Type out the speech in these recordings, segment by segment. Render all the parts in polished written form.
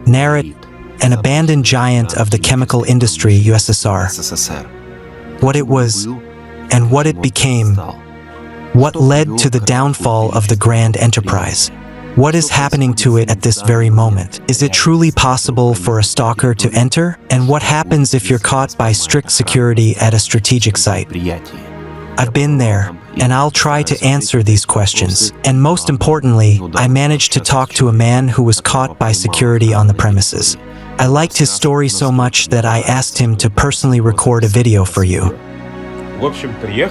Nairit, an abandoned giant of the chemical industry USSR. What it was, and what it became. What led to the downfall of the grand enterprise. What is happening to it at this very moment? Is it truly possible for a stalker to enter? And what happens if you're caught by strict security at a strategic site? I've been there, and I'll try to answer these questions. And most importantly, I managed to talk to a man who was caught by security on the premises. I liked his story so much that I asked him to personally record a video for you.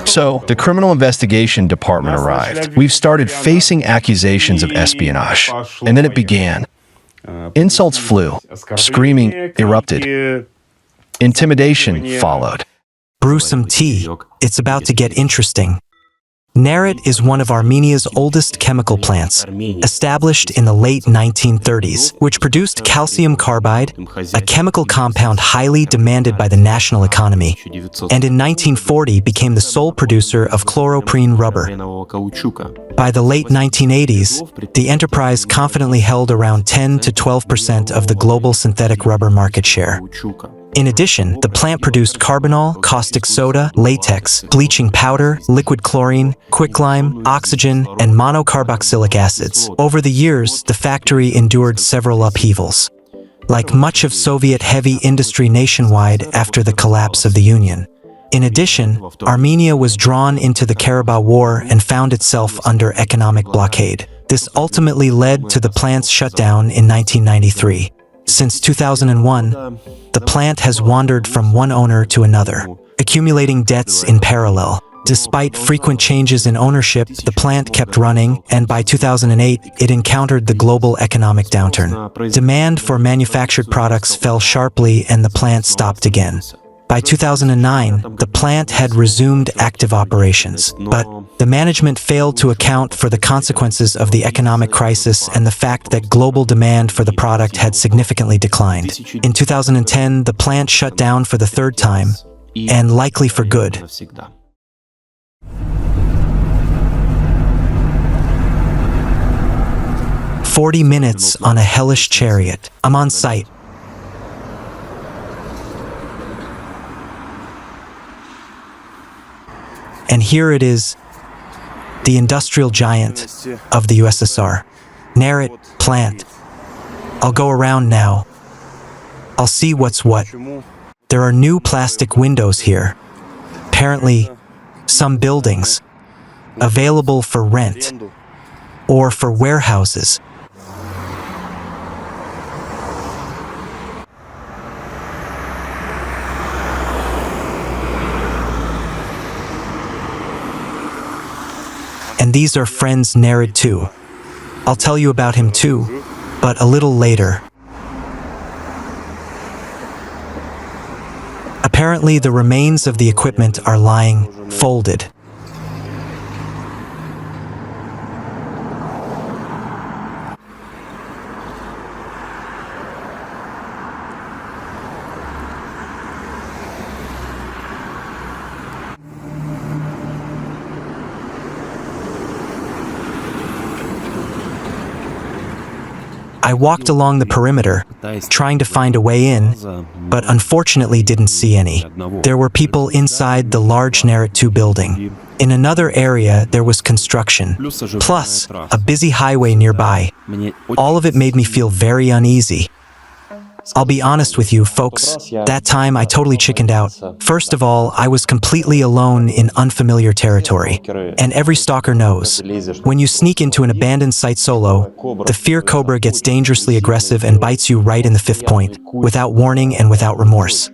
So, the Criminal Investigation Department arrived. We've started facing accusations of espionage. And then it began. Insults flew. Screaming erupted. Intimidation followed. Brew some tea. It's about to get interesting. Nairit is one of Armenia's oldest chemical plants, established in the late 1930s, which produced calcium carbide, a chemical compound highly demanded by the national economy, and in 1940 became the sole producer of chloroprene rubber. By the late 1980s, the enterprise confidently held around 10 to 12% of the global synthetic rubber market share. In addition, the plant produced carbonol, caustic soda, latex, bleaching powder, liquid chlorine, quicklime, oxygen, and monocarboxylic acids. Over the years, the factory endured several upheavals. Like much of Soviet heavy industry nationwide after the collapse of the Union. In addition, Armenia was drawn into the Karabakh War and found itself under economic blockade. This ultimately led to the plant's shutdown in 1993. Since 2001, the plant has wandered from one owner to another, accumulating debts in parallel. Despite frequent changes in ownership, the plant kept running, and by 2008, it encountered the global economic downturn. Demand for manufactured products fell sharply and the plant stopped again. By 2009, the plant had resumed active operations, but the management failed to account for the consequences of the economic crisis and the fact that global demand for the product had significantly declined. In 2010, the plant shut down for the third time, and likely for good. "40 minutes on a hellish chariot. I'm on site. And here it is, the industrial giant of the USSR. Nairit plant. I'll go around now. I'll see what's what. There are new plastic windows here. Apparently, some buildings. Available for rent. Or for warehouses. And these are friends Nairit too. I'll tell you about him too, but a little later. Apparently the remains of the equipment are lying folded. I walked along the perimeter, trying to find a way in, but unfortunately didn't see any. There were people inside the large Nairit 2 building. In another area, there was construction, plus a busy highway nearby. All of it made me feel very uneasy. I'll be honest with you, folks, that time I totally chickened out. First of all, I was completely alone in unfamiliar territory. And every stalker knows, when you sneak into an abandoned site solo, the fear cobra gets dangerously aggressive and bites you right in the fifth point, without warning and without remorse.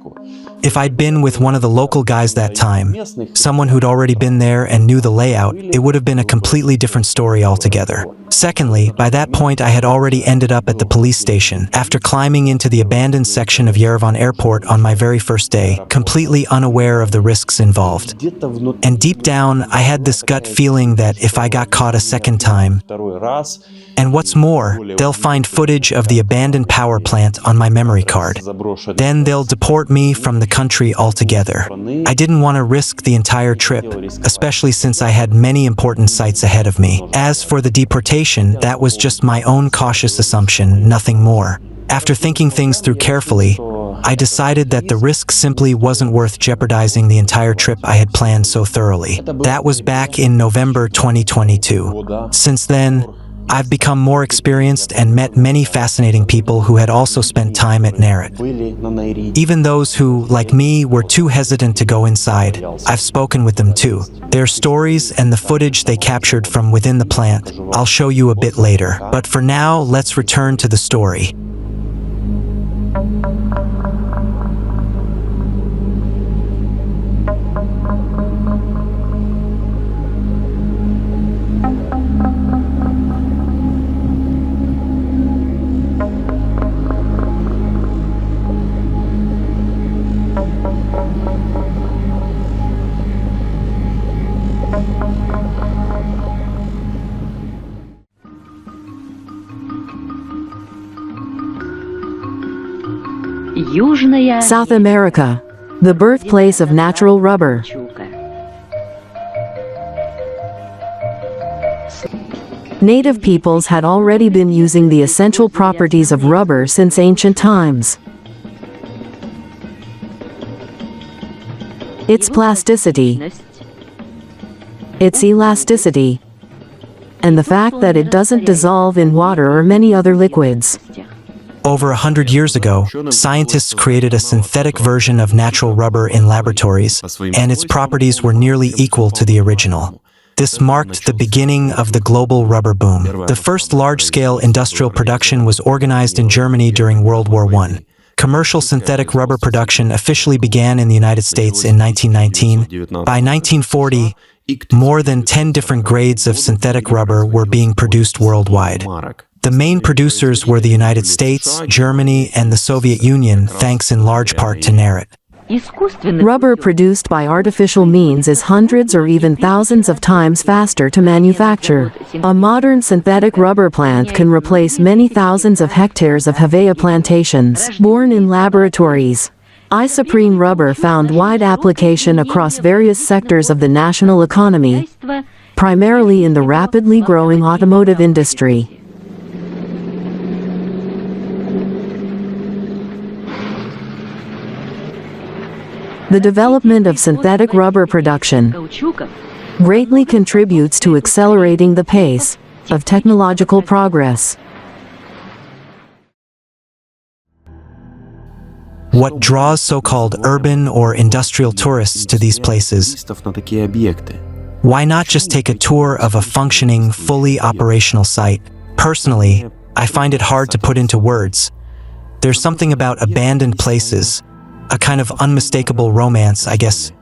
If I'd been with one of the local guys that time, someone who'd already been there and knew the layout, it would have been a completely different story altogether. Secondly, by that point I had already ended up at the police station after climbing into the abandoned section of Yerevan airport on my very first day, completely unaware of the risks involved. And deep down, I had this gut feeling that if I got caught a second time, and what's more, they'll find footage of the abandoned power plant on my memory card. Then they'll deport me from the country altogether. I didn't want to risk the entire trip, especially since I had many important sites ahead of me. As for the deportation, that was just my own cautious assumption, nothing more. After thinking things through carefully, I decided that the risk simply wasn't worth jeopardizing the entire trip I had planned so thoroughly. That was back in November 2022. Since then, I've become more experienced and met many fascinating people who had also spent time at Nairit. Even those who, like me, were too hesitant to go inside, I've spoken with them too. Their stories and the footage they captured from within the plant, I'll show you a bit later. But for now, let's return to the story. South America, the birthplace of natural rubber. Native peoples had already been using the essential properties of rubber since ancient times. Its plasticity, its elasticity, and the fact that it doesn't dissolve in water or many other liquids. Over 100 years ago, scientists created a synthetic version of natural rubber in laboratories, and its properties were nearly equal to the original. This marked the beginning of the global rubber boom. The first large-scale industrial production was organized in Germany during World War I. Commercial synthetic rubber production officially began in the United States in 1919. By 1940, more than 10 different grades of synthetic rubber were being produced worldwide. The main producers were the United States, Germany, and the Soviet Union, thanks in large part to Nairit. Rubber produced by artificial means is hundreds or even thousands of times faster to manufacture. A modern synthetic rubber plant can replace many thousands of hectares of Havea plantations, born in laboratories. Isoprene rubber found wide application across various sectors of the national economy, primarily in the rapidly growing automotive industry. The development of synthetic rubber production greatly contributes to accelerating the pace of technological progress. What draws so-called urban or industrial tourists to these places? Why not just take a tour of a functioning, fully operational site? Personally, I find it hard to put into words. There's something about abandoned places, a kind of unmistakable romance, I guess,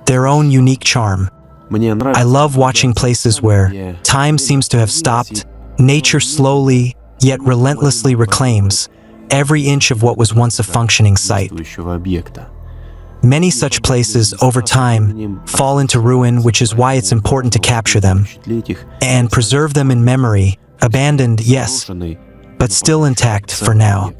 their own unique charm. I love watching places where time seems to have stopped, nature slowly, yet relentlessly reclaims every inch of what was once a functioning site. Many such places, over time, fall into ruin, which is why it's important to capture them and preserve them in memory, abandoned, yes, but still intact for now.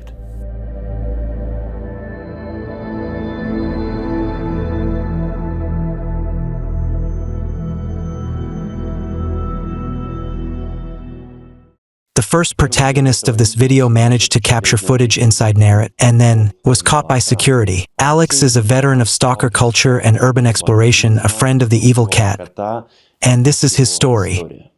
The first protagonist of this video managed to capture footage inside Nairit and then was caught by security. Alex is a veteran of stalker culture and urban exploration, a friend of the evil cat. And this is his story.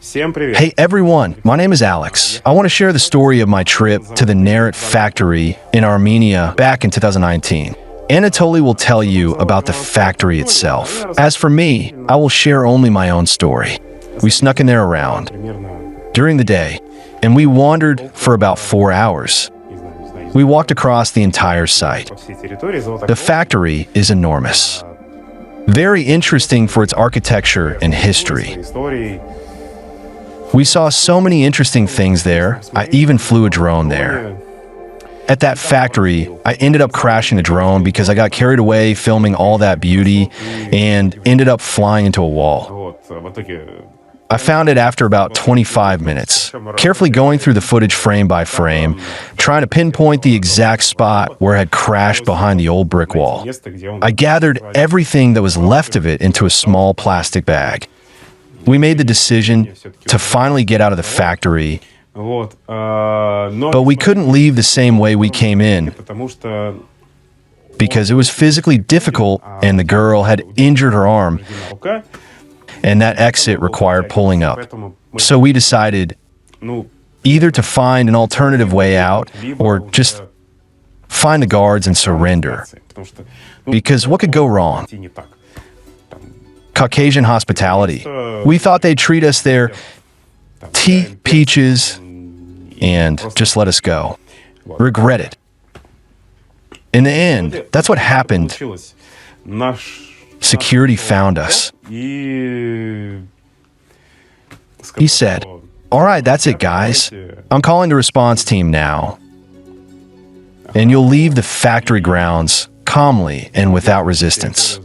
Hey everyone, my name is Alex. I want to share the story of my trip to the Nairit factory in Armenia back in 2019. Anatoly will tell you about the factory itself. As for me, I will share only my own story. We snuck in there around during the day, and we wandered for about 4 hours. We walked across the entire site. The factory is enormous. Very interesting for its architecture and history. We saw so many interesting things there. I even flew a drone there. At that factory, I ended up crashing a drone because I got carried away filming all that beauty and ended up flying into a wall. I found it after about 25 minutes, carefully going through the footage frame by frame, trying to pinpoint the exact spot where it had crashed behind the old brick wall. I gathered everything that was left of it into a small plastic bag. We made the decision to finally get out of the factory But we couldn't leave the same way we came in because it was physically difficult and the girl had injured her arm, and that exit required pulling up. So we decided either to find an alternative way out or just find the guards and surrender. Because what could go wrong? Caucasian hospitality. We thought they'd treat us there, tea, peaches, and just let us go. Regret it. In the end, that's what happened. Security found us. He said, "All right, that's it, guys. I'm calling the response team now. And you'll leave the factory grounds calmly and without resistance."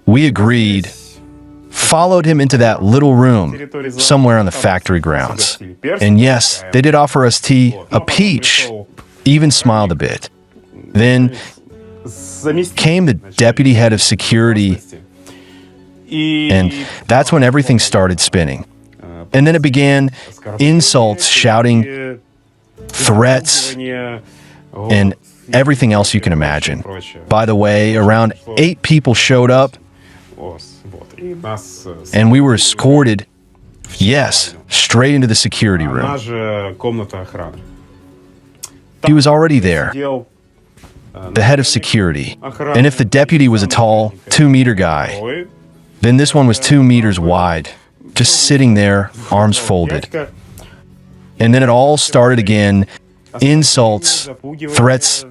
We agreed, followed him into that little room somewhere on the factory grounds. And yes, they did offer us tea, a peach, even smiled a bit. Then came the deputy head of security, and that's when everything started spinning. And then it began insults, shouting, threats, and everything else you can imagine. By the way, around 8 people showed up, and we were escorted, yes, straight into the security room. He was already there, the head of security. And if the deputy was a tall, 2-meter guy, then this one was 2 meters wide, just sitting there, arms folded. And then it all started again, insults, threats,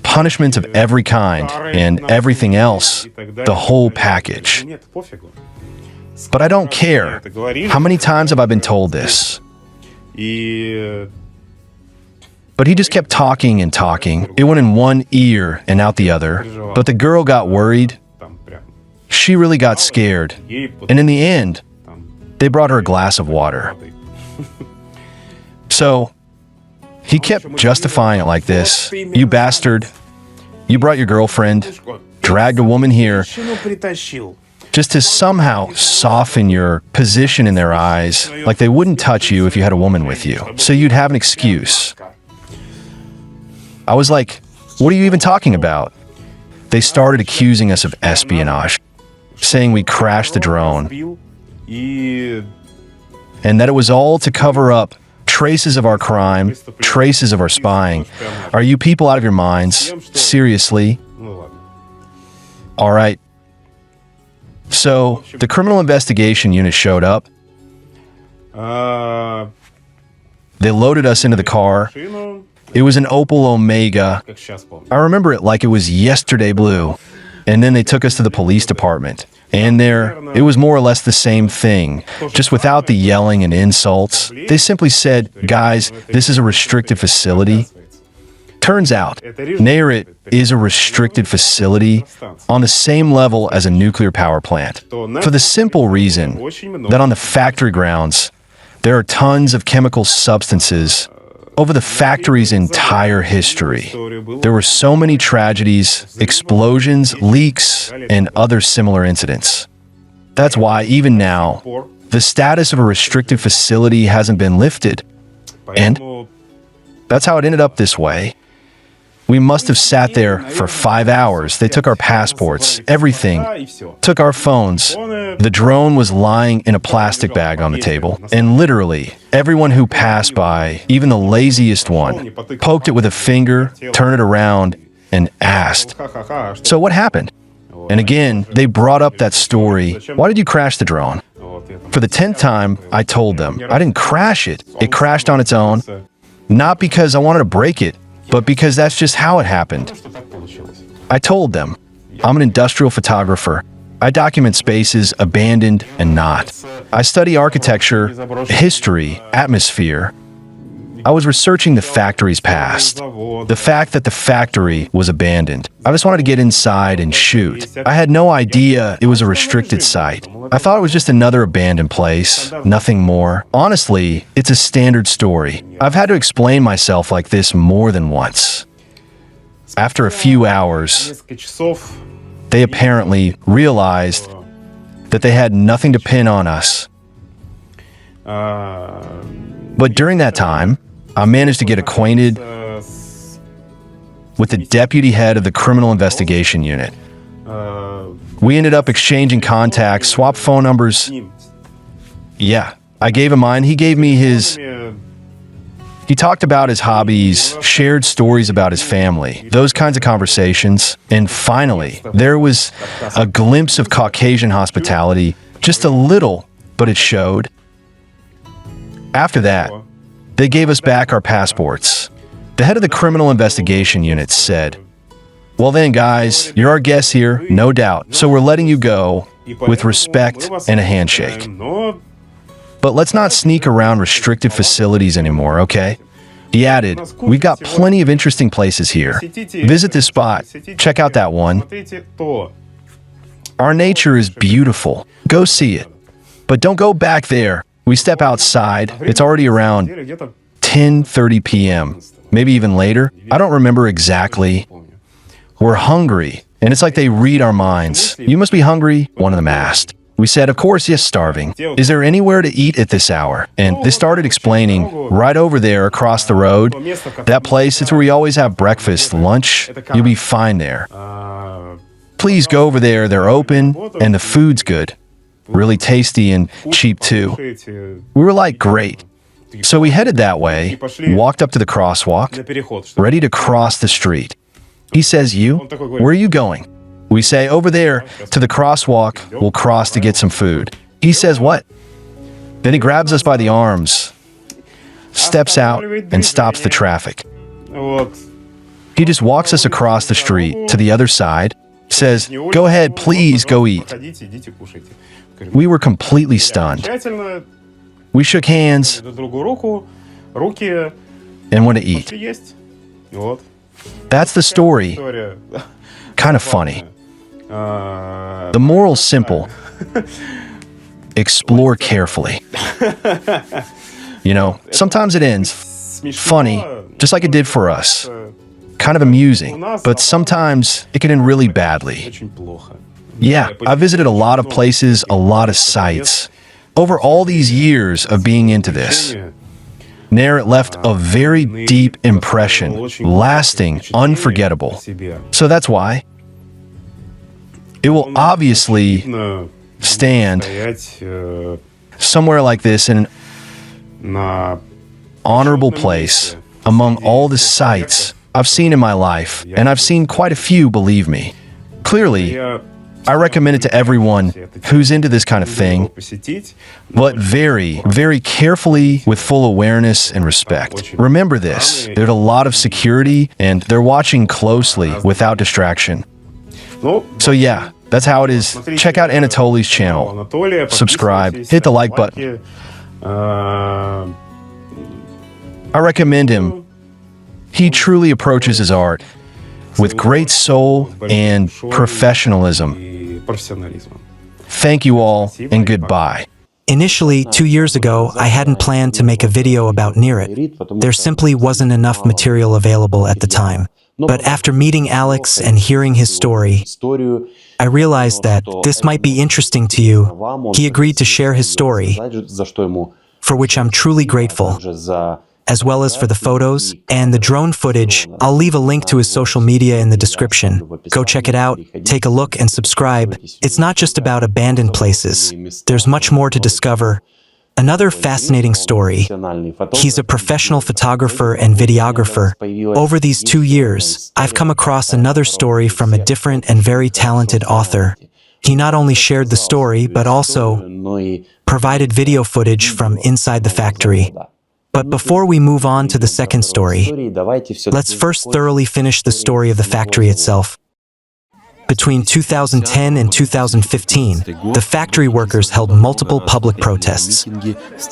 punishments of every kind, and everything else, the whole package. But I don't care. How many times have I been told this? But he just kept talking and talking. It went in one ear and out the other. But the girl got worried. She really got scared. And in the end, they brought her a glass of water. So he kept justifying it like this. "You bastard. You brought your girlfriend, dragged a woman here," just to somehow soften your position in their eyes, like they wouldn't touch you if you had a woman with you. So you'd have an excuse. I was like, "What are you even talking about?" They started accusing us of espionage, saying we crashed the drone, and that it was all to cover up traces of our crime, traces of our spying. Are you people out of your minds? Seriously? All right. So the criminal investigation unit showed up. They loaded us into the car. It was an Opel Omega. I remember it like it was yesterday blue. And then they took us to the police department. And there, it was more or less the same thing, just without the yelling and insults. They simply said, "Guys, this is a restricted facility." Turns out, Nairit is a restricted facility on the same level as a nuclear power plant, for the simple reason that on the factory grounds, there are tons of chemical substances over the factory's entire history. There were so many tragedies, explosions, leaks, and other similar incidents. That's why, even now, the status of a restricted facility hasn't been lifted. And that's how it ended up this way. We must have sat there for 5 hours. They took our passports, everything, took our phones. The drone was lying in a plastic bag on the table, and literally, everyone who passed by, even the laziest one, poked it with a finger, turned it around, and asked, "So what happened?" And again, they brought up that story. "Why did you crash the drone?" For the 10th time, I told them, I didn't crash it. It crashed on its own, not because I wanted to break it, but because that's just how it happened. I told them, I'm an industrial photographer. I document spaces, abandoned and not. I study architecture, history, atmosphere. I was researching the factory's past. The fact that the factory was abandoned. I just wanted to get inside and shoot. I had no idea it was a restricted site. I thought it was just another abandoned place, nothing more. Honestly, it's a standard story. I've had to explain myself like this more than once. After a few hours, they apparently realized that they had nothing to pin on us. But during that time, I managed to get acquainted with the deputy head of the criminal investigation unit. We ended up exchanging contacts, swapped phone numbers. Yeah, I gave him mine, he gave me his. He talked about his hobbies, shared stories about his family, those kinds of conversations. And finally, there was a glimpse of Caucasian hospitality, just a little, but it showed. After that, they gave us back our passports. The head of the criminal investigation unit said, "Well then, guys, you're our guests here, no doubt, so we're letting you go with respect and a handshake. But let's not sneak around restricted facilities anymore, okay?" He added, "We've got plenty of interesting places here. Visit this spot. Check out that one. Our nature is beautiful. Go see it. But don't go back there." We step outside. It's already around 10:30 p.m., maybe even later. I don't remember exactly. We're hungry, and it's like they read our minds. "You must be hungry," one of them asked. We said, "Of course, yes, starving. Is there anywhere to eat at this hour?" And they started explaining, "Right over there across the road, that place, it's where we always have breakfast, lunch. You'll be fine there. Please go over there, they're open, and the food's good. Really tasty and cheap too." We were like, great. So we headed that way, walked up to the crosswalk, ready to cross the street. He says, "You? Where are you going?" We say, "Over there, to the crosswalk, we'll cross to get some food." He says, "What?" Then he grabs us by the arms, steps out, and stops the traffic. He just walks us across the street to the other side, says, "Go ahead, please go eat." We were completely stunned. We shook hands and went to eat. That's the story. Kind of funny. The moral's simple. Explore carefully. You know, sometimes it ends funny, just like it did for us. Kind of amusing, but sometimes it can end really badly. Yeah, I visited a lot of places, a lot of sites. Over all these years of being into this, Nairit left a very deep impression, lasting, unforgettable. So that's why it will obviously stand somewhere like this in an honorable place among all the sites I've seen in my life, and I've seen quite a few, believe me. Clearly, I recommend it to everyone who's into this kind of thing, but very, very carefully with full awareness and respect. Remember this, there's a lot of security and they're watching closely without distraction. So yeah, that's how it is. Check out Anatoly's channel, subscribe, hit the like button. I recommend him. He truly approaches his art with great soul and professionalism. Thank you all, and goodbye. Initially, 2 years ago, I hadn't planned to make a video about Nairit. There simply wasn't enough material available at the time. But after meeting Alex and hearing his story, I realized that this might be interesting to you. He agreed to share his story, for which I'm truly grateful, as well as for the photos and the drone footage. I'll leave a link to his social media in the description. Go check it out, take a look, and subscribe. It's not just about abandoned places. There's much more to discover. Another fascinating story. He's a professional photographer and videographer. Over these 2 years, I've come across another story from a different and very talented author. He not only shared the story, but also provided video footage from inside the factory. But before we move on to the second story, let's first thoroughly finish the story of the factory itself. Between 2010 and 2015, the factory workers held multiple public protests,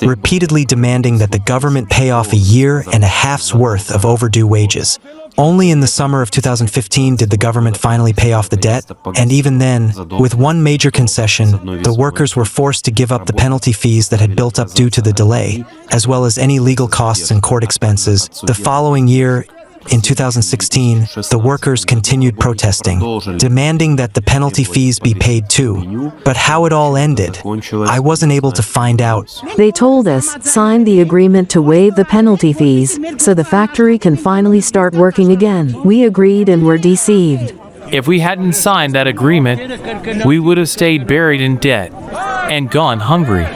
repeatedly demanding that the government pay off a year and a half's worth of overdue wages. Only in the summer of 2015 did the government finally pay off the debt, and even then, with one major concession, the workers were forced to give up the penalty fees that had built up due to the delay, as well as any legal costs and court expenses. The following year, In 2016, the workers continued protesting, demanding that the penalty fees be paid too. But how it all ended, I wasn't able to find out. They told us, sign the agreement to waive the penalty fees, so the factory can finally start working again. We agreed and were deceived. If we hadn't signed that agreement, we would have stayed buried in debt and gone hungry.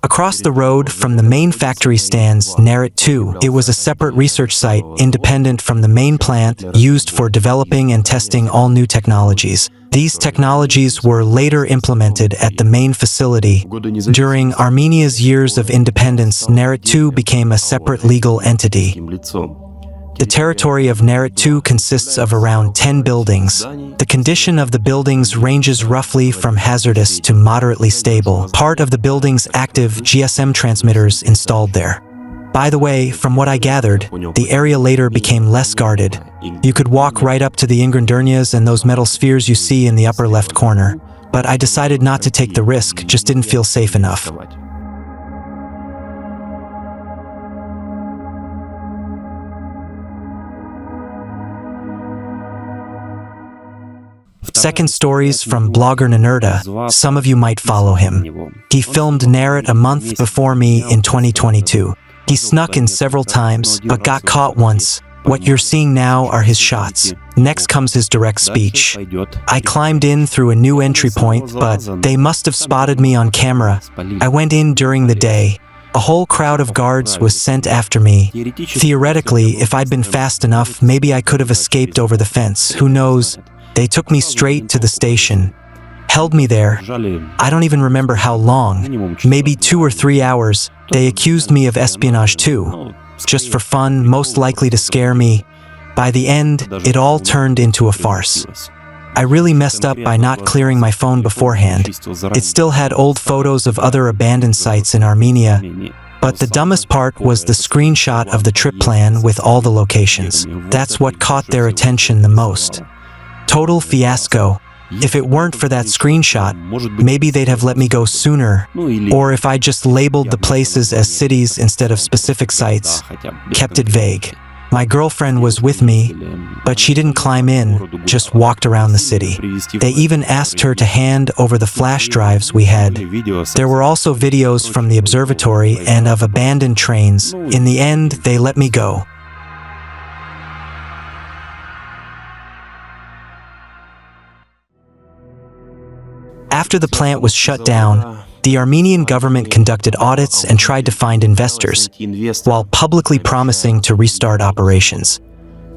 Across the road from the main factory stands Nairit 2. It was a separate research site, independent from the main plant, used for developing and testing all new technologies. These technologies were later implemented at the main facility. During Armenia's years of independence, Nairit 2 became a separate legal entity. The territory of Nairit 2 consists of around 10 buildings. The condition of the buildings ranges roughly from hazardous to moderately stable. Part of the building's active GSM transmitters installed there. By the way, from what I gathered, the area later became less guarded. You could walk right up to the ingredients and those metal spheres you see in the upper left corner. But I decided not to take the risk, just didn't feel safe enough. Second stories from blogger Ninurta. Some of you might follow him. He filmed Nairit a month before me in 2022. He snuck in several times, but got caught once. What you're seeing now are his shots. Next comes his direct speech. I climbed in through a new entry point, but they must have spotted me on camera. I went in during the day. A whole crowd of guards was sent after me. Theoretically, if I'd been fast enough, maybe I could have escaped over the fence. Who knows? They took me straight to the station. Held me there. I don't even remember how long. Maybe 2 or 3 hours. They accused me of espionage too. Just for fun, most likely to scare me. By the end, it all turned into a farce. I really messed up by not clearing my phone beforehand. It still had old photos of other abandoned sites in Armenia. But the dumbest part was the screenshot of the trip plan with all the locations. That's what caught their attention the most. Total fiasco. If it weren't for that screenshot, maybe they'd have let me go sooner. Or if I just labeled the places as cities instead of specific sites, kept it vague. My girlfriend was with me, but she didn't climb in, just walked around the city. They even asked her to hand over the flash drives we had. There were also videos from the observatory and of abandoned trains. In the end, they let me go. After the plant was shut down, the Armenian government conducted audits and tried to find investors, while publicly promising to restart operations.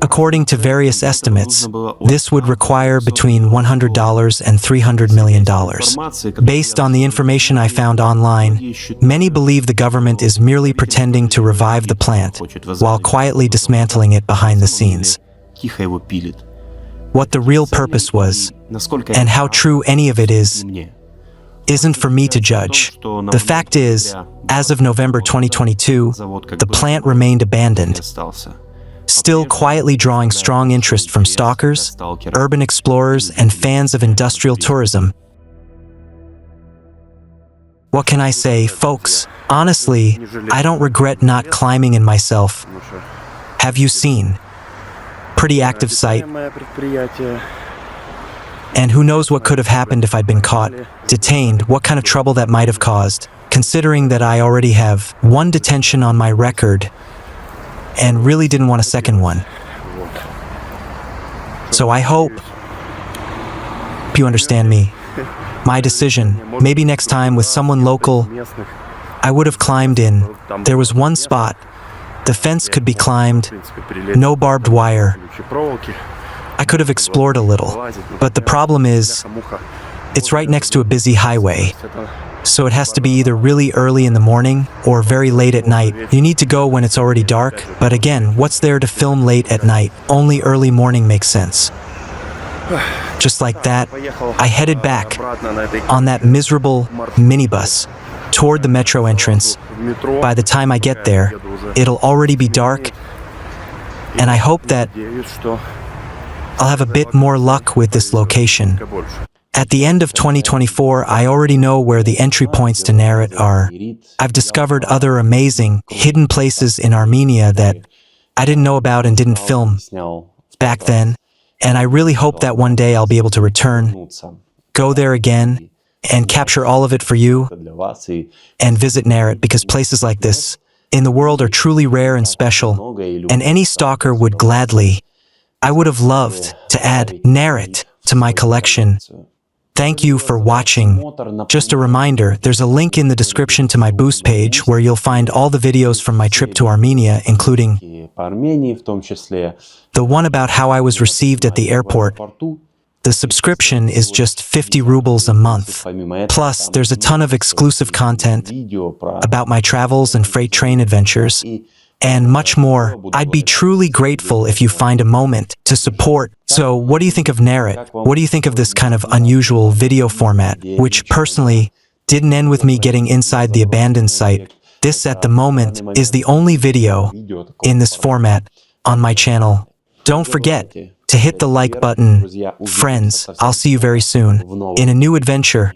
According to various estimates, this would require between $100 and $300 million. Based on the information I found online, many believe the government is merely pretending to revive the plant, while quietly dismantling it behind the scenes. What the real purpose was, and how true any of it is, isn't for me to judge. The fact is, as of November 2022, the plant remained abandoned, still quietly drawing strong interest from stalkers, urban explorers, and fans of industrial tourism. What can I say, folks? Honestly, I don't regret not climbing in myself. Have you seen? Pretty active site. And who knows what could have happened if I'd been caught, detained, what kind of trouble that might have caused, considering that I already have one detention on my record and really didn't want a second one. So I hope you understand me. My decision, maybe next time with someone local, I would have climbed in. There was one spot. The fence could be climbed, no barbed wire. I could have explored a little, but the problem is, it's right next to a busy highway. So it has to be either really early in the morning or very late at night. You need to go when it's already dark, but again, what's there to film late at night? Only early morning makes sense. Just like that, I headed back on that miserable minibus toward the metro entrance. By the time I get there, it'll already be dark, and I hope that I'll have a bit more luck with this location. At the end of 2024, I already know where the entry points to Nairit are. I've discovered other amazing, hidden places in Armenia that I didn't know about and didn't film back then, and I really hope that one day I'll be able to return, go there again, and capture all of it for you, and visit Nairit, because places like this in the world are truly rare and special, and any stalker would gladly. I would have loved to add Nairit to my collection. Thank you for watching. Just a reminder, there's a link in the description to my Boost page where you'll find all the videos from my trip to Armenia, including the one about how I was received at the airport. The subscription is just 50 rubles a month. Plus, there's a ton of exclusive content about my travels and freight train adventures, and much more. I'd be truly grateful if you find a moment to support. So, what do you think of Nairit? What do you think of this kind of unusual video format, which personally didn't end with me getting inside the abandoned site? This, at the moment, is the only video in this format on my channel. Don't forget to hit the like button. Friends, I'll see you very soon in a new adventure.